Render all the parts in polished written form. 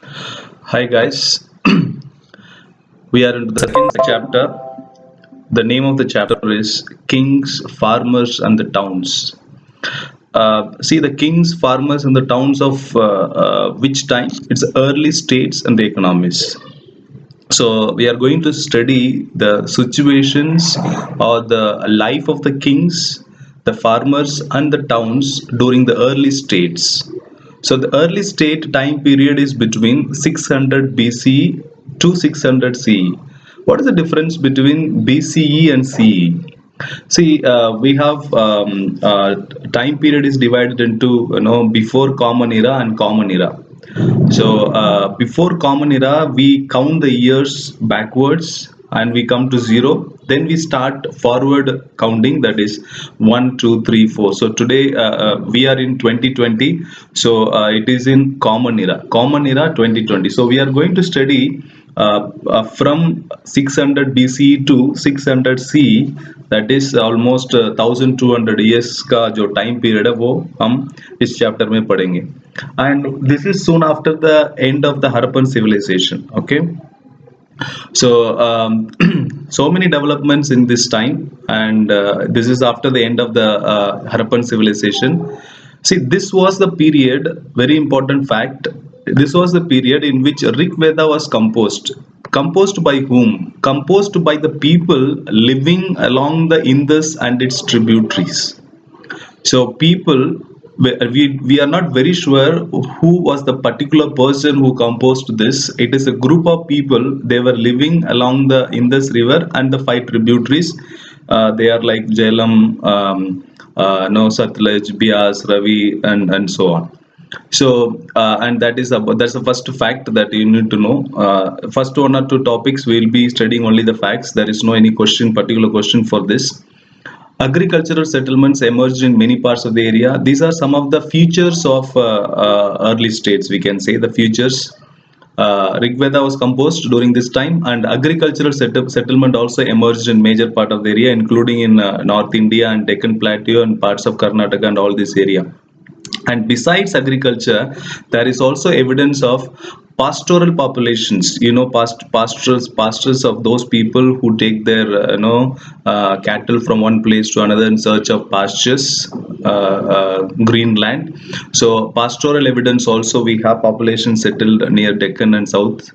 Hi guys, we are in the second chapter. The name of the chapter is Kings, Farmers and the Towns. See the kings, farmers and the towns of which time? It's early states and the economies. So we are going to study the situations or the life of the kings, the farmers and the towns during the early states. So the early state time period is between 600 BC to 600 CE. What is the difference between BCE and CE? See, we have time period is divided into before common era and common era. So before common era, we count the years backwards and we come to zero. Then we start forward counting, that is one, two, three, four. So today we are in 2020. So it is in common era 2020. So we are going to study from 600 BC to 600 C, that is almost 1200 years का जो time period है वो हम इस chapter में पढ़ेंगे. And this is soon after the end of the Harappan civilization. Okay, so so many developments in this time, and this is after the end of the Harappan civilization. See, this was the period, very important fact. This was the period in which Rig Veda was composed. Composed by whom? Composed by the people living along the Indus and its tributaries. So people, we are not very sure who was the particular person who composed this. It is a group of people. They were living along the Indus River and the five tributaries. They are like Jhelum, no Satluj, Bias, Ravi, and so on. So and that's the first fact that you need to know. First one or two topics we'll be studying only the facts. There is no any particular question for this. Agricultural settlements emerged in many parts of the area. These are some of the features of early states, we can say the features. Rig Veda was composed during this time, and agricultural settlement also emerged in major part of the area, including in North India and Deccan Plateau and parts of Karnataka and all this area. And besides agriculture, there is also evidence of pastoral populations, pastors of those people who take their cattle from one place to another in search of pastures, green land. So pastoral evidence also, we have population settled near Deccan and south.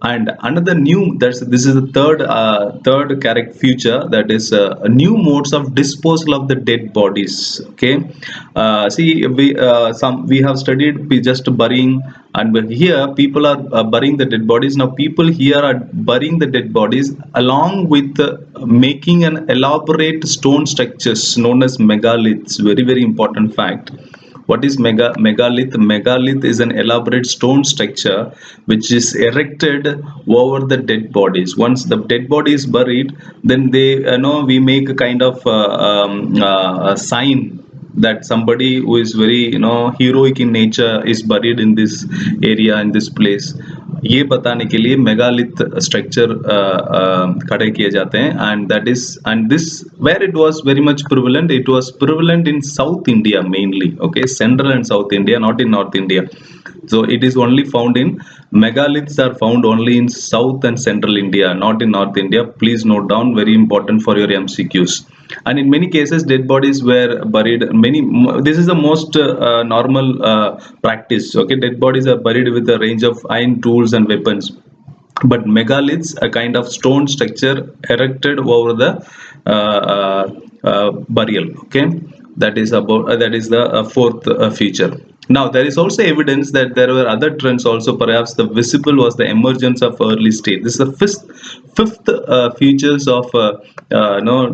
And another new, this is the third correct feature, that is new modes of disposal of the dead bodies. Okay, see, we have studied just burying, and here people are burying the dead bodies. Now people here are burying the dead bodies along with making an elaborate stone structures known as megaliths. Very, very important fact. What is megalith? Megalith is an elaborate stone structure which is erected over the dead bodies. Once the dead body is buried, then we make a kind of a sign that somebody who is very heroic in nature is buried in this area, in this place. ये बताने के लिए megalith structure खड़े किए जाते हैं, and this where it was very much prevalent. It was prevalent in South India mainly. Okay, Central and South India, not in North India. So it is only found in megaliths are found only in South and Central India, not in North India. Please note down, very important for your MCQs. And in many cases dead bodies were buried. This is the most normal practice. Okay, dead bodies are buried with a range of iron tools and weapons, but megaliths, a kind of stone structure erected over the burial. Okay, that is the fourth feature. Now there is also evidence that there were other trends also. Perhaps the visible was the emergence of early state. This is the fifth features of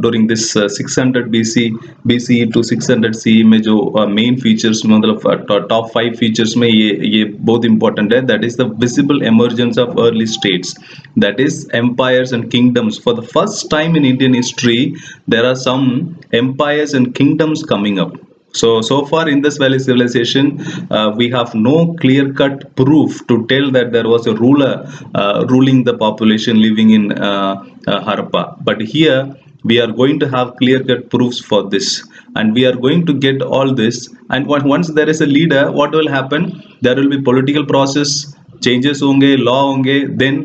during this 600 BC to 600 CE में जो main features, मतलब top 5 features में ये बहुत important है. That is the visible emergence of early states, that is empires and kingdoms. For the first time in Indian history, there are some empires and kingdoms coming up. So far in this valley civilization, we have no clear-cut proof to tell that there was a ruler ruling the population living in Harappa. But here we are going to have clear-cut proofs for this, and we are going to get all this. And once there is a leader, what will happen? There will be political process. Changes होंगे, law होंगे, then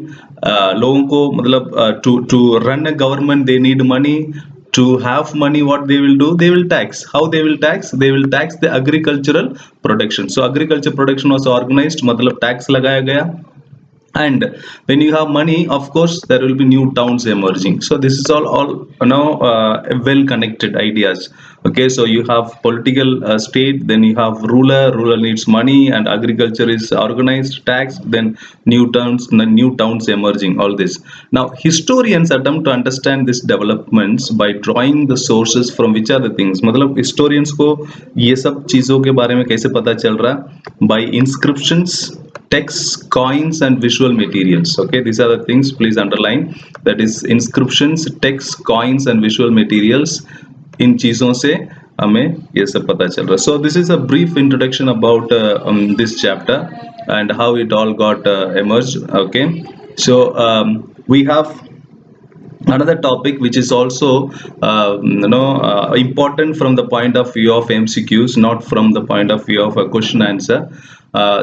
लोगों को मतलब to run a government they need money. To have money, what they will do, they will tax. How they will tax? They will tax the agricultural production. So agriculture production was organized, मतलब tax लगाया गया. And when you have money, of course there will be new towns emerging. So this is all well connected ideas. Okay, so you have political state, then you have ruler needs money, and agriculture is organized, taxed, then new towns emerging, all this. Now historians attempt to understand these developments by drawing the sources from which are the things. मतलब historians को ये सब चीजों के बारे में कैसे पता चल रहा? By inscriptions, texts, coins, and visual materials. Okay, these are the things, please underline. That is inscriptions, texts, coins, and visual materials. इन चीजों से हमें ये सब पता चल रहा है. So this is a brief introduction about this chapter and how it all got emerged. Okay, so we have another topic which is also important from the point of view of MCQs, not from the point of view of a question answer.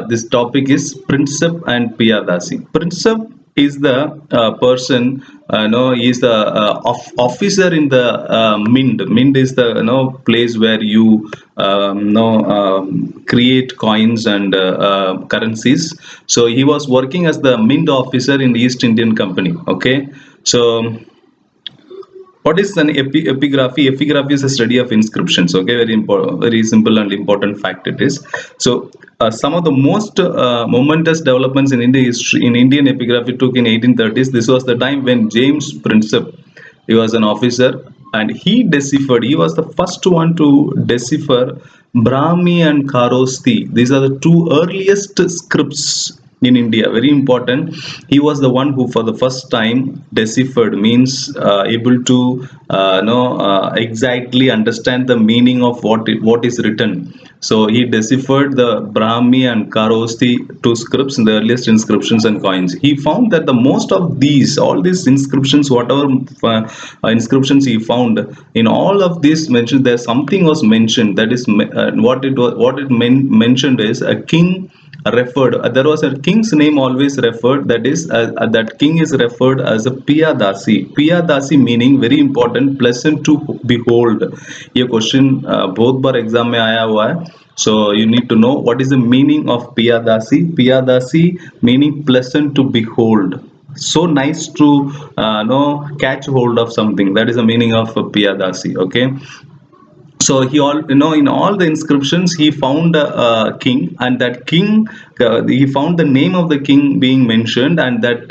This topic is Princip and P Odyssey. Princip is the person, he is the officer in the mint. Mint is the place where you create coins and currencies. So he was working as the mint officer in the East Indian Company. Okay, so what is an epigraphy? Epigraphy is a study of inscriptions. Okay, very important, very simple and important fact it is. So some of the most momentous developments in Indian history, in Indian epigraphy, took in 1830s. This was the time when James Princip, he was an officer, and he deciphered. He was the first one to decipher Brahmi and Kharosthi. These are the two earliest scripts in India. Very important. He was the one who, for the first time, deciphered, means able to exactly understand the meaning of what is written. So he deciphered the Brahmi and Kharosthi two scripts in the earliest inscriptions and coins. He found that the most of all these inscriptions, whatever inscriptions he found, in all of these mentioned, there something was mentioned. That is mentioned is a king referred. There was a king's name always referred. That is that king is referred as a Piyadasi. Piyadasi meaning, very important, pleasant to behold. ये question बहुत बार exam में आया हुआ है. So you need to know what is the meaning of Piyadasi. Piyadasi meaning pleasant to behold. So nice to catch hold of something. That is the meaning of Piyadasi. Okay. So he in all the inscriptions he found a king, and that king, he found the name of the king being mentioned, and that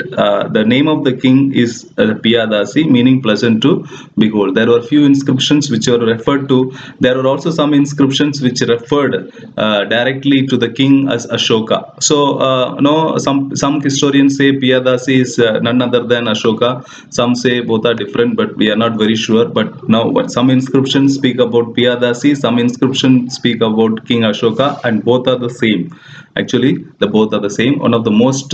the name of the king is Piyadasi, meaning pleasant to behold. There were few inscriptions which were referred to. There were also some inscriptions which referred directly to the king as Ashoka. So some historians say Piyadasi is none other than Ashoka. Some say both are different, but we are not very sure. But now some inscriptions speak about Piyadasi, some inscriptions speak about King Ashoka, and both are the same. Actually, the both are the same. One of the most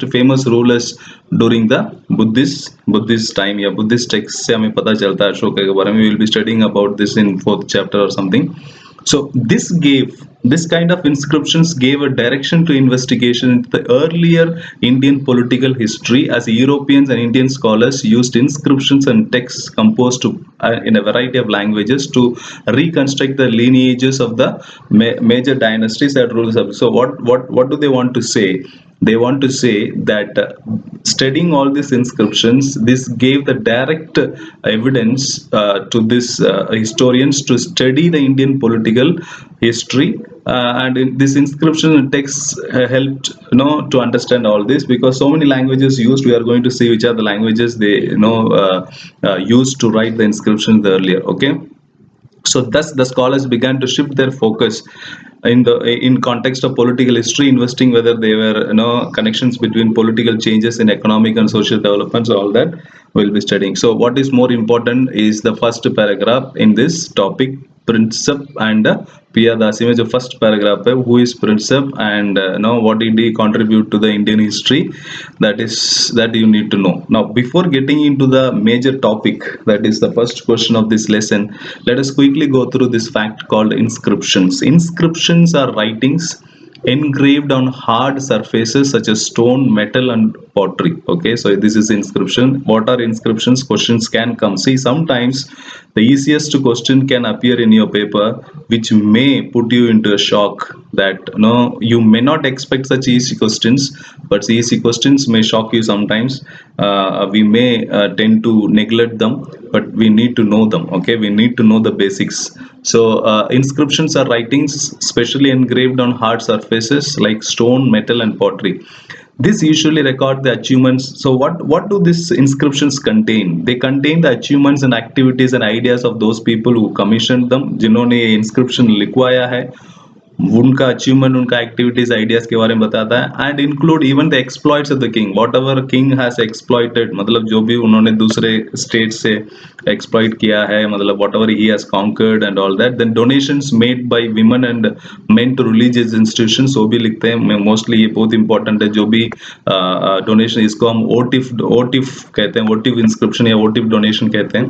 famous rulers during the Buddhist time. Yeah, Buddhist texts से हमें पता चलता है अशोका के बारे में. We will be studying about this in 4th chapter or something. So this kind of inscriptions gave a direction to investigation into the earlier Indian political history, as Europeans and Indian scholars used inscriptions and texts composed in a variety of languages to reconstruct the lineages of the major dynasties that ruled. So what do they want to say? They want to say that studying all these inscriptions, this gave the direct evidence to these historians to study the Indian political history, and this inscription and texts helped to understand all this, because so many languages used. We are going to see which are the languages they used to write the inscriptions earlier. Okay. So thus the scholars began to shift their focus in context of political history, investing whether they were connections between political changes in economic and social developments. All that we'll be studying. So what is more important is the first paragraph in this topic, Princip and Piyadasi में जो first paragraph है, who is Princip and what did he contribute to the Indian history, that you need to know. Now before getting into the major topic, that is the first question of this lesson, let us quickly go through this fact called inscriptions. Inscriptions are writings engraved on hard surfaces such as stone, metal, and pottery. Okay, so this is inscription. What are inscriptions? Questions can come. See, sometimes the easiest question can appear in your paper, which may put you into a shock that no, you may not expect such easy questions, but easy questions may shock you sometimes. We may tend to neglect them, but we need to know them. Okay, we need to know the basics. So inscriptions are writings specially engraved on hard surfaces like stone, metal, and pottery. This usually record the achievements. So what do these inscriptions contain? They contain the achievements and activities and ideas of those people who commissioned them, जिन्होंने ये inscription लिखवाया है, उनका achievement, उनका activities, ideas के बारे में बताता है, and include even the exploits of the king, what ever king has exploited, मतलब जो भी उन्होंने दूसरे स्टेट से एक्सप्लॉइट किया है, मतलब whatever he has conquered and all that. Then donations made by women and men to religious institutions, वो भी लिखते हैं मोस्टली. ये बहुत इंपॉर्टेंट है, जो भी डोनेशन, इसको हम ओटिफ ओटिफ कहते हैं, ओटिफ इंस्क्रिप्शन या ओटिफ डोनेशन कहते हैं,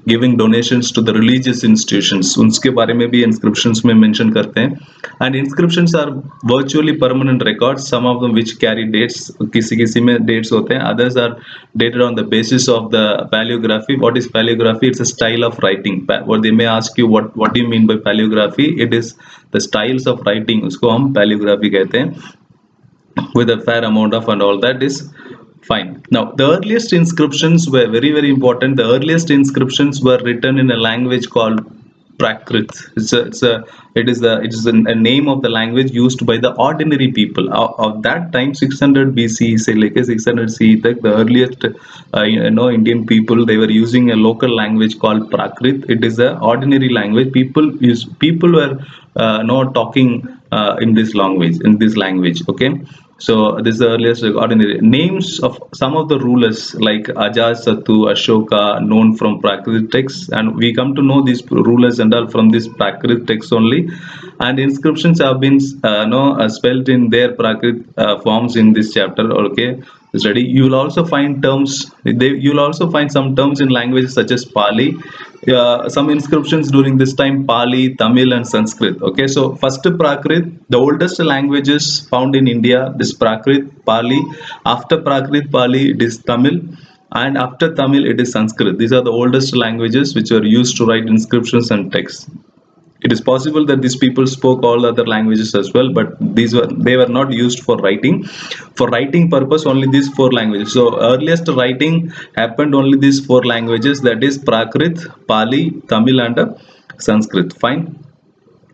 giving donations to the religious institutions, उसके बारे में भी इंस्क्रिप्शंस में मेंशन करते हैं. And inscriptions are virtually permanent records, some of them which carry dates, किसी किसी में dates होते हैं, others are dated on the basis of the paleography. What is paleography? It's a style of writing. What they may ask you, what do you mean by paleography? It is the styles of writing, उसको हम paleography कहते हैं, with a fair amount of and all that is fine. Now the earliest inscriptions were very very important. The earliest inscriptions were written in a language called Prakrit. It is a name of the language used by the ordinary people of that time. 600 BC से लेके 600 CE तक, the earliest Indian people, they were using a local language called Prakrit. It is a ordinary language. People were not talking in this language. Okay, so this is the earliest ordinary names of some of the rulers like Ajasatu, Ashoka, known from Prakrit texts, and we come to know these rulers and all from this Prakrit text only. And inscriptions have been spelled in their Prakrit forms in this chapter. Okay, study. You will also find terms. You will also find some terms in languages such as Pali. Some inscriptions during this time: Pali, Tamil, and Sanskrit. Okay, so first Prakrit, the oldest languages found in India. This Prakrit, Pali. After Prakrit, Pali, it is Tamil. And after Tamil, it is Sanskrit. These are the oldest languages which were used to write inscriptions and texts. It is possible that these people spoke all other languages as well, but they were not used for writing. For writing purpose, only these four languages. So earliest writing happened only these four languages, that is Prakrit, Pali, Tamil, and Sanskrit. Fine.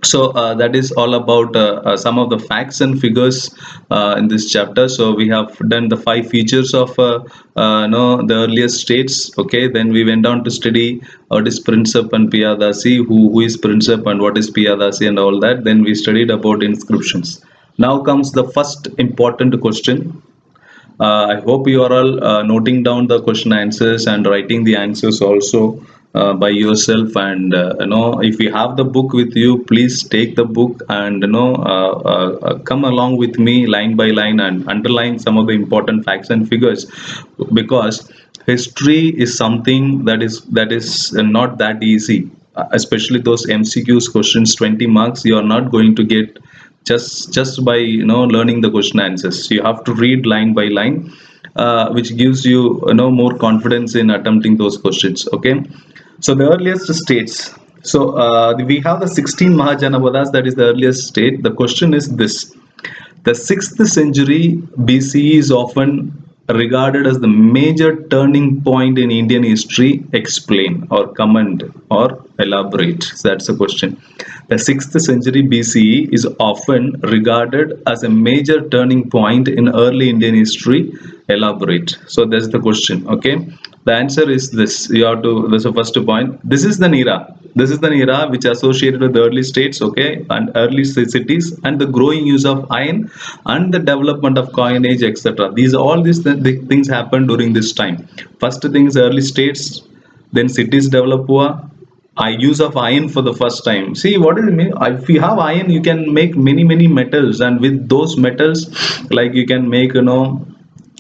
So that is all about some of the facts and figures in this chapter. So we have done the 5 features of the earliest states. Okay, then we went on to study what is Princip and P Odyssey, who is Princip and what is P Odyssey and all that. Then we studied about inscriptions. Now comes the first important question. I hope you are all noting down the question answers and writing the answers also by yourself. And if you have the book with you, please take the book and come along with me line by line and underline some of the important facts and figures, because history is something that is not that easy. Especially those MCQs questions, 20 marks, you are not going to get just by learning the question answers. You have to read line by line, which gives you more confidence in attempting those questions. Okay, so the earliest states. So we have the 16 Mahajanapadas, that is the earliest state. The question is this: the 6th century BCE is often regarded as the major turning point in Indian history. Explain or comment or elaborate. So that's the question. The 6th century BCE is often regarded as a major turning point in early Indian history. Elaborate. So that's the question. Okay, the answer is this. You have to. That's the first point. This is the era. This is the era which associated with the early states. Okay, and early cities and the growing use of iron and the development of coinage, etc. These things happened during this time. First thing is early states, then cities develop. Use of iron for the first time. See, what does it mean? If you have iron, you can make many metals, and with those metals, like you can make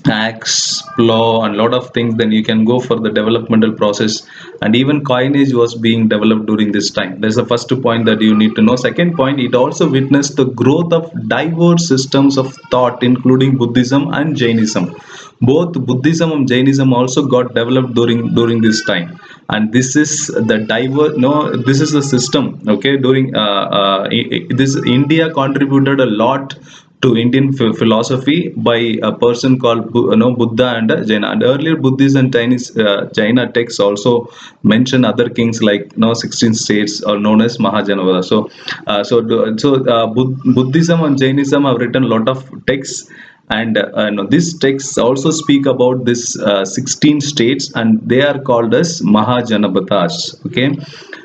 axe, law and lot of things, then you can go for the developmental process. And even coinage was being developed during this time. That's the first point that you need to know. Second point, it also witnessed the growth of diverse systems of thought, including Buddhism and Jainism. Both Buddhism and Jainism also got developed during this time. And this is the diverse, no, this is the system. Okay, during this, India contributed a lot to Indian philosophy by a person called Buddha and Jaina. And earlier Buddhist and Chinese Jaina texts also mention other kings like 16 states are known as Mahajanavada. Buddhism and Jainism have written a lot of texts, and these texts also speak about this 16 states, and they are called as Mahajanapadas. Okay,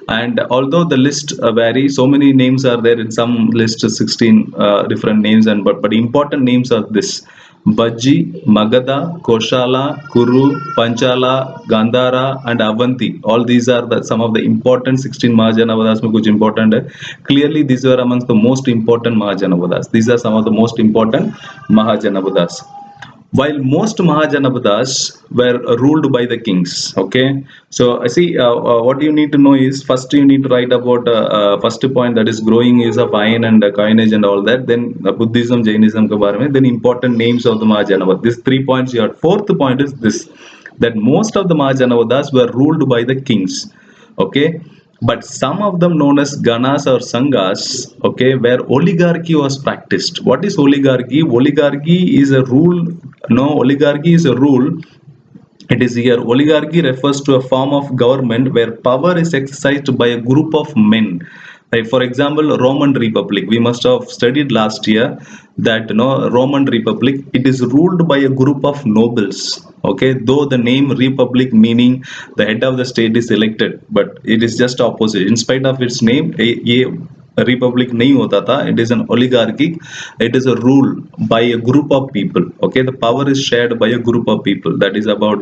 and although the list varies, so many names are there. In some list 16 different names, and but important names are this: Bajji, Magadha, Koshala, Kuru, Panchala, Gandhara, and Avanti. All these are some of the important 16 Mahajanavadas में कुछ important है. Clearly, these were amongst the most important Mahajanavadas. These are some of the most important Mahajanavadas. While most Mahajanapadas were ruled by the kings. Okay, so I see what you need to know is, first you need to write about first point, that is growing use of iron and coinage and all that. Then Buddhism, Jainism के बारे में. Then important names of the Mahajanapadas. These 3 points you have. Fourth point is this, that most of the Mahajanapadas were ruled by the kings. Okay, but some of them known as ganas or sanghas, okay, where oligarchy was practiced. What is oligarchy? Oligarchy is a rule. No, oligarchy is a rule. It is here. Oligarchy refers to a form of government where power is exercised by a group of men. Like for example, Roman Republic. We must have studied last year that Roman Republic. It is ruled by a group of nobles. Okay, though the name Republic meaning the head of the state is elected, but it is just opposite. In spite of its name, a republic नहीं होता था. It is an oligarchy. It is a rule by a group of people. Okay, the power is shared by a group of people. That is about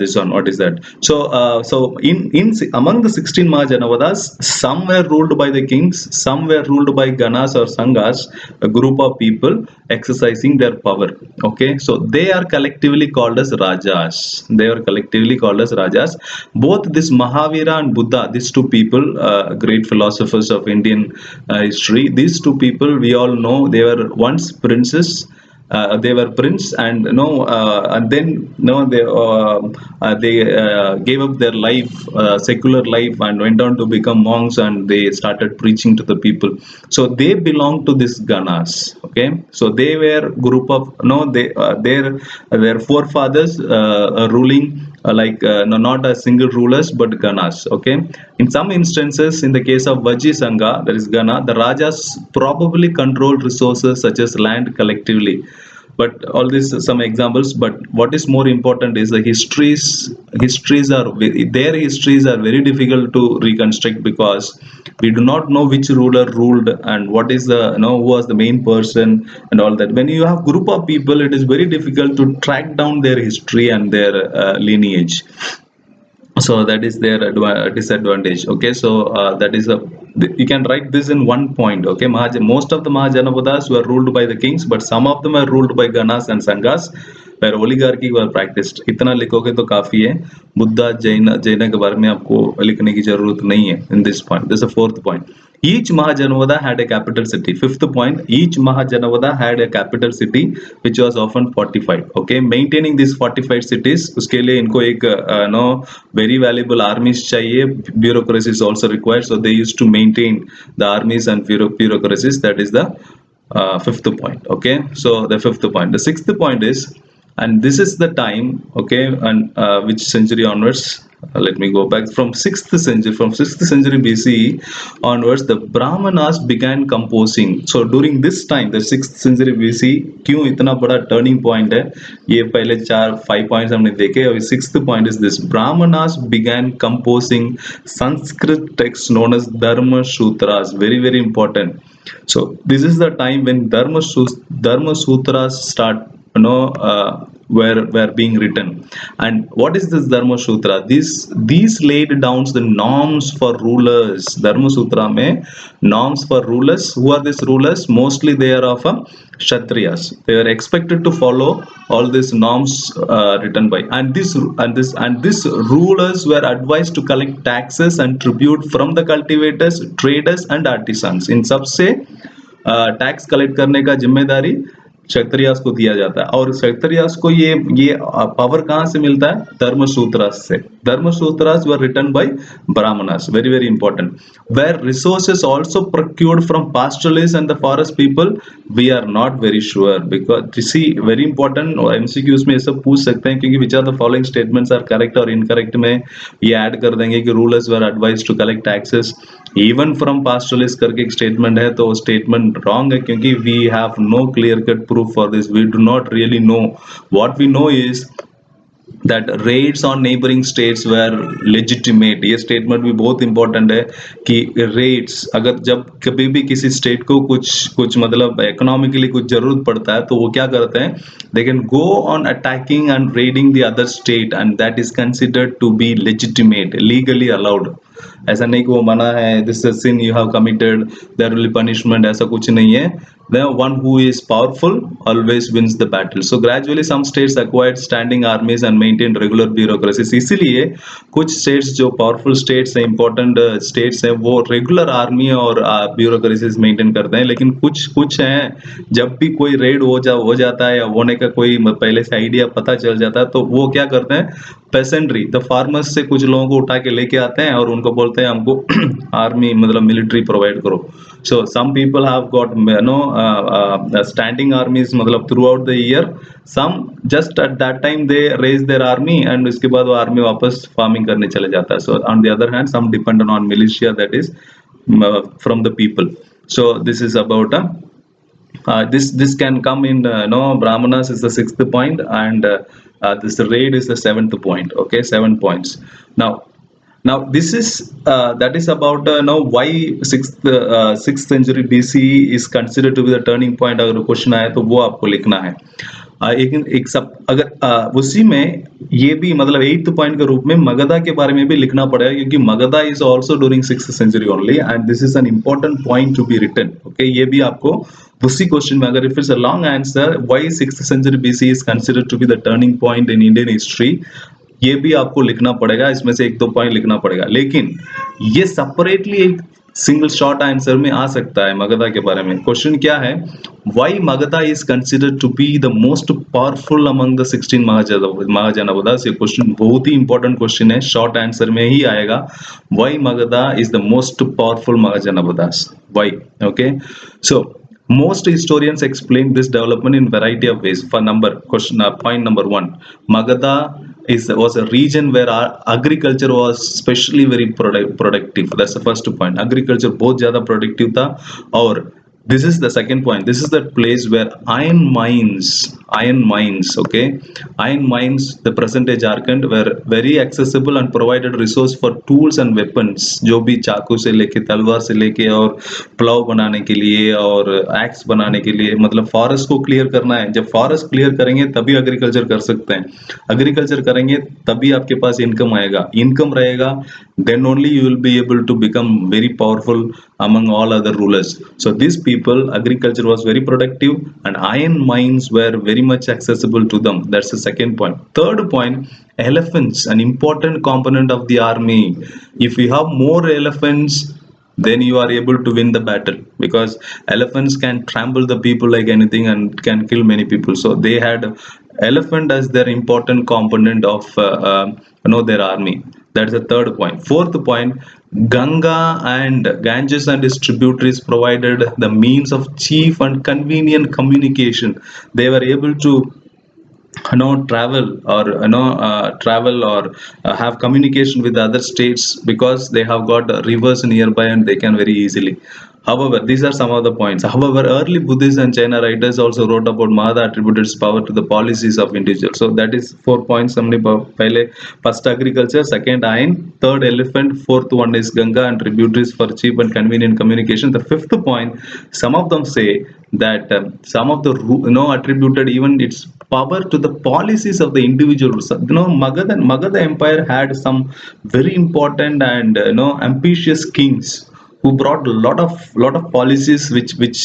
this one. What is that? So in among the 16 Mahajanavadas, some were ruled by the kings, some were ruled by ganas or sanghas, a group of people exercising their power. Okay, so they are collectively called as rajas. They are collectively called as rajas. Both this Mahavira and Buddha, these two people, great philosophers of Indian history, these two people, we all know, they were once princes. They were prince, and and then they gave up their life, secular life, and went on to become monks, and they started preaching to the people. So they belong to this ganas. Okay, so they were group of their forefathers ruling not as single rulers but ganas. Okay, in some instances, in the case of Vajji Sangha, that is Gana, the rajas probably controlled resources such as land collectively. But all these are some examples. But what is more important is the histories are their histories are very difficult to reconstruct, because we do not know which ruler ruled and what is the who was the main person and all that. When you have group of people, it is very difficult to track down their history and their lineage. So that is their disadvantage. Okay, so that is you can write this in one point. Okay, most of the Mahajanavadas were ruled by the kings, but some of them were ruled by ganas and sanghas, where oligarchy were practiced. इतना लिखोगे तो काफी है. बुद्धा जैन के बारे में आपको लिखने की जरूरत नहीं है in this point. This is the fourth point. Each Mahajanavada had a capital city. Fifth point, each Mahajanavada had a capital city which was often fortified. Okay, maintaining these fortified cities, उसके लिए इनको एक very valuable armies चाहिए. Bureaucracy is also required, so they used to maintain the armies and bureaucracies. That is the fifth point. Okay, so the fifth point. The sixth point is, and this is the time, okay, and which century onwards? Let me go back from 6th century BCE onwards, the Brahmanas began composing. So during this time, the 6th century BCE, क्यों इतना बड़ा turning point है? ये पहले 5 points हमने देखे, और 6th point is this: Brahmanas began composing Sanskrit texts known as Dharma Sutras. Very, very important. So this is the time when Dharma Sutras start were being written. And what is this Dharma Sutra? These laid down the norms for rulers. Dharma Sutra mein norms for rulers. Who are these rulers? Mostly they are of kshatriyas. They are expected to follow all these norms written by, and this rulers were advised to collect taxes and tribute from the cultivators, traders and artisans. इन सब से tax collect करने का जिम्मेदारी क्षत्रियास को दिया जाता है, और क्षत्रियास को ये पावर कहाँ से मिलता है? धर्मसूत्रास से. Dharmasutras were written by Brahmanas. Very very important. Where resources also procured from pastoralists and the forest people, we are not very sure, because you see very important. और MCQs में ये सब पूछ सकते हैं, क्योंकि which are the following statements are correct or incorrect में ये ऐड कर देंगे कि rulers were advised to collect taxes even from pastoralists करके एक स्टेटमेंट है, तो स्टेटमेंट रॉन्ग है, क्योंकि we have no clear cut proof for this. We do not really know. What we know is that raids on neighboring states were legitimate. ये statement भी बहुत important है कि रेड्स, अगर जब कभी भी किसी स्टेट को कुछ मतलब इकोनॉमिकली कुछ जरूरत पड़ता है, तो वो क्या करते हैं? They can go on attacking and raiding the other state, and that is considered to be legitimate, legally allowed. ऐसा नहीं कि वो मना है, this is sin you have committed, there will be punishment, ऐसा कुछ नहीं है. The one who is powerful always wins the battle. So gradually some states acquired standing armies and maintained regular bureaucracies. इसीलिए कुछ states जो powerful states हैं, important states हैं, वो regular army और bureaucracies maintain करते हैं. लेकिन कुछ हैं, जब भी कोई raid हो जाता है या होने का कोई पहले से idea पता चल जाता है, तो वो क्या करते हैं? पेसेंट्री, द फार्मर्स से कुछ लोगों को उठा के लेके आते हैं और उनको बोलते हैं हमको आर्मी मतलब मिलिट्री प्रोवाइड करो. So some people have got standing armies मतलब throughout the year. Some just at that time they raise their army, and उसके बाद वो आर्मी वापस फार्मिंग करने चले जाता है. So on the other hand some depend on militia, that is from the people. So this is about this can come in brahmanas is the sixth point, and this raid is the seventh point. Okay, 7 points. Now this is that is about why sixth century BC is considered to be the turning point. अगर question आया तो वो आपको लिखना है. एक सब अगर उसी में ये भी मतलब 8th पॉइंट के रूप में मगधा के बारे में भी लिखना पड़ेगा, क्योंकि Magadha is also during 6th century only, and this is an important point to be written. Okay, ये भी आपको उसी क्वेश्चन में, अगर if it's a long answer why 6th century BC is considered to be the turning point in Indian history, ये भी आपको लिखना पड़ेगा. इसमें से 1-2 पॉइंट लिखना पड़ेगा, लेकिन ये सेपरेटली एक सिंगल शॉर्ट आंसर में आ सकता है. मगधा के बारे में क्वेश्चन क्या है? Why Magadha is considered to be the most powerful among the 16 Mahajanapadas. ये क्वेश्चन बहुत ही इंपॉर्टेंट क्वेश्चन है, शॉर्ट आंसर में ही आएगा. Why Magadha is the most powerful Mahajanapadas, why? Okay, so most historians explain this development in variety of ways. For point number 1, Magadha was a region where agriculture was especially very productive. That's the first point. Agriculture बहुत ज़्यादा productive था. और this is the second point. This is the place where iron mines, okay, iron mines, the present day Jharkhand, were very accessible and provided resource for tools and weapons. जो भी चाकू से लेके तलवार से लेके और प्लाव बनाने के लिए और एक्स बनाने के लिए, मतलब फॉरेस्ट को क्लियर करना है. जब फॉरेस्ट क्लियर करेंगे तभी एग्रीकल्चर कर सकते हैं. एग्रीकल्चर करेंगे तभी आपके पास इनकम आएगा. इनकम रहेगा, then only you will be able to become very powerful among all other rulers. So these people, agriculture was very productive and iron mines were very much accessible to them. That's the second point. Third point, elephants, an important component of the army. If you have more elephants, then you are able to win the battle, because elephants can trample the people like anything and can kill many people. So they had elephant as their important component of their army. That's the third point. Fourth point, Ganges and its tributaries provided the means of cheap and convenient communication. They were able to travel or have communication with other states, because they have got rivers nearby and they can very easily. However, these are some of the points. However, early Buddhist and China writers also wrote about Magadha attributed its power to the policies of individuals. So that is 4 points. First agriculture, second iron, third elephant, fourth one is Ganga and tributaries for cheap and convenient communication. The fifth point, some of them say that some of the attributed even its power to the policies of the individuals. Magadha Empire had some very important and ambitious kings who brought a lot of policies which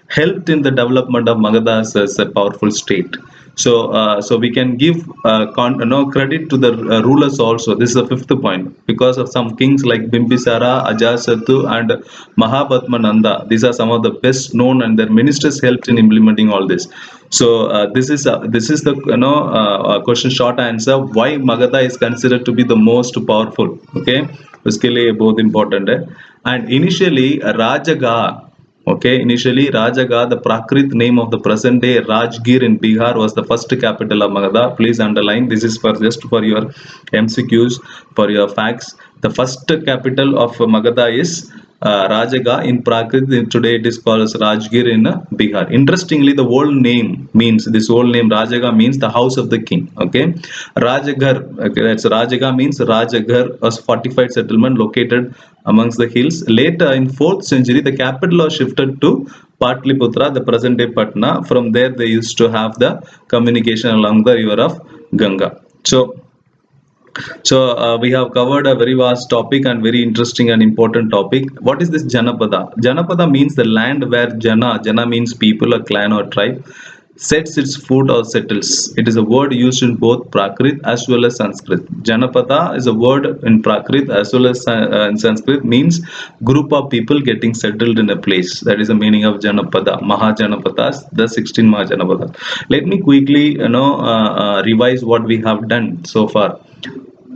helped in the development of Magadha as a powerful state. So we can give credit to the rulers also. This is the fifth point. Because of some kings like Bimbisara, Ajatasattu, and Mahabhatmananda, these are some of the best known, and their ministers helped in implementing all this. So this is the question short answer. Why Magadha is considered to be the most powerful? Okay, उसके लिए बहुत important है. And initially Rajaga. Okay, initially Rajaga, the Prakrit name of the present day Rajgir in Bihar, was the first capital of Magadha. Please underline, this is for just for your MCQs, for your facts. The first capital of Magadha is Rajaga in Prakrit. Today it is called as Rajgir in Bihar. Interestingly, the whole name means, this whole name Rajaga means the house of the king. Okay, Rajagar. Okay, that's Rajaga means Rajagar, a fortified settlement located amongst the hills. Later in 4th century, the capital was shifted to Patliputra, the present day Patna. From there, they used to have the communication along the river of Ganga. So we have covered a very vast topic and very interesting and important topic. What is this Janapada? Janapada means the land where Jana means people, a clan or tribe, sets its foot or settles. It is a word used in both Prakrit as well as Sanskrit. Janapada is a word in Prakrit as well as in Sanskrit, means group of people getting settled in a place. That is the meaning of Janapada. Mahajanapadas, the 16 Mahajanapadas. Let me quickly revise what we have done so far.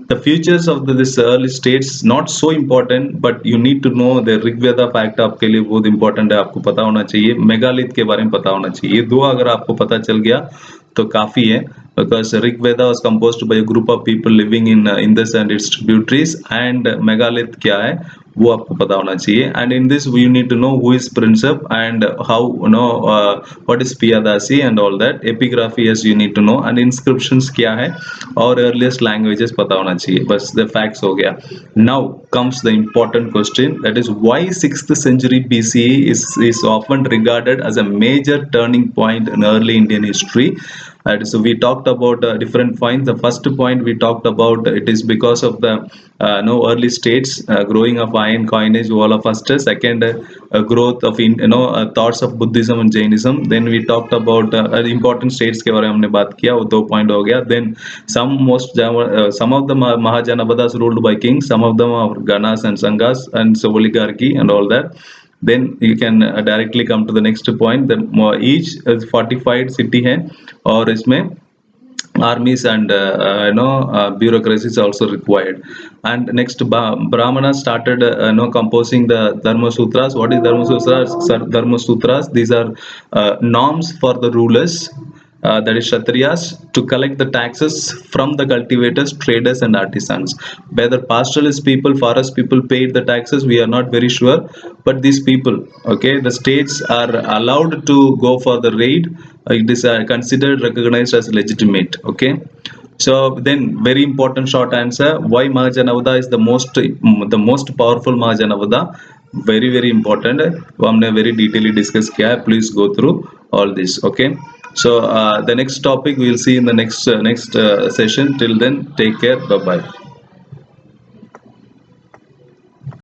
The futures of this early states not so important, but you need to know the Rigveda fact आपके लिए बहुत important है. आपको पता होना चाहिए. Megalith के बारे में पता होना चाहिए. ये दो अगर आपको पता चल गया तो काफी है. Because Rigveda was composed by a group of people living in Indus and its tributaries, and megalith क्या है वो आपको पता होना चाहिए. And in this we need to know who is Princip and how what is P Odyssey and all that. Epigraphy as you need to know, and inscriptions क्या है और earliest languages पता होना चाहिए. बस the facts हो गया. Now comes the important question, that is why 6th century BCE is often regarded as a major turning point in early Indian history. So we talked about different points. The first point we talked about, it is because of the early states growing of iron coinage, all of us. Second, growth of thoughts of Buddhism and Jainism. Then we talked about important states के बारे में हमने बात किया, वो 2 point हो गया. Then some of the Mahajanapadas ruled by kings, some of them are Ganas and Sanghas and so oligarchy and all that. Then you can directly come to the next point. Each fortified city है और इसमें armies and bureaucracy is also required. And next, Brahmana started composing the Dharma Sutras. What is Dharma Sutras? Dharma Sutras, these are norms for the rulers, that is Kshatriyas, to collect the taxes from the cultivators, traders and artisans. Whether pastoralist people, forest people paid the taxes, we are not very sure, but these people, okay, the states are allowed to go for the raid. It is considered, recognized as legitimate. Okay, so then very important short answer, why Mahajanavada is the most powerful Mahajanavada. Very important है, वो हमने very detailedly discuss किया है. Please go through all this. Okay, so the next topic we will see in the next session. Till then, take care. Bye bye.